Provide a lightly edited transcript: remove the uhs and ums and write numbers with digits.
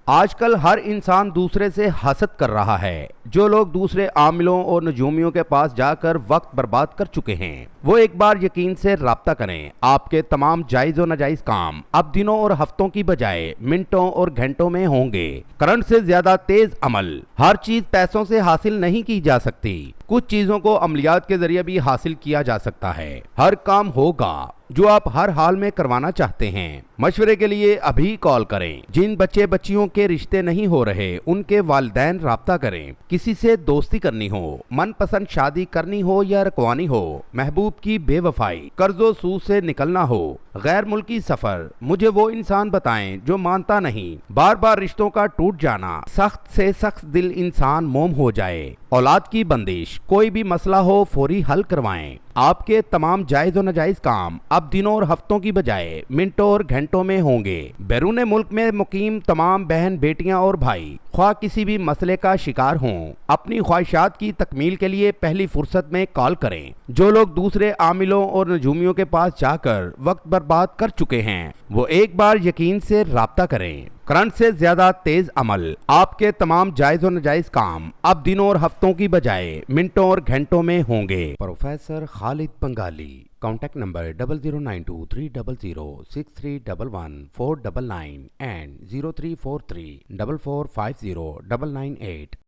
آج کل ہر انسان دوسرے سے حسد کر رہا ہے۔ جو لوگ دوسرے عاملوں اور نجومیوں کے پاس جا کر وقت برباد کر چکے ہیں، وہ ایک بار یقین سے رابطہ کریں۔ آپ کے تمام جائز و ناجائز کام اب دنوں اور ہفتوں کی بجائے منٹوں اور گھنٹوں میں ہوں گے۔ کرنٹ سے زیادہ تیز عمل۔ ہر چیز پیسوں سے حاصل نہیں کی جا سکتی، کچھ چیزوں کو عملیات کے ذریعے بھی حاصل کیا جا سکتا ہے۔ ہر کام ہوگا جو آپ ہر حال میں کروانا چاہتے ہیں۔ مشورے کے لیے ابھی کال کریں۔ جن بچے بچیوں کے رشتے نہیں ہو رہے، ان کے والدین رابطہ کریں۔ کسی سے دوستی کرنی ہو، من پسند شادی کرنی ہو یا رکوانی ہو، محبوب کی بے وفائی، قرض و سود سے نکلنا ہو، غیر ملکی سفر، مجھے وہ انسان بتائیں جو مانتا نہیں، بار بار رشتوں کا ٹوٹ جانا، سخت سے سخت دل انسان موم ہو جائے، اولاد کی بندش، کوئی بھی مسئلہ ہو فوری حل کروائیں۔ آپ کے تمام جائز و ناجائز کام اب دنوں اور ہفتوں کی بجائے منٹوں اور گھنٹوں میں ہوں گے۔ بیرون ملک میں مقیم تمام بہن بیٹیاں اور بھائی، خواہ کسی بھی مسئلے کا شکار ہوں، اپنی خواہشات کی تکمیل کے لیے پہلی فرصت میں کال کریں۔ جو لوگ دوسرے عاملوں اور نجومیوں کے پاس جا کر وقت برباد کر چکے ہیں، وہ ایک بار یقین سے رابطہ کریں۔ کرنٹ سے زیادہ تیز عمل۔ آپ کے تمام جائز و ناجائز کام اب دنوں اور ہفتوں کی بجائے منٹوں اور گھنٹوں میں ہوں گے۔ Professor Khalid Bengali. Contact number 00923006311499 and 034344509998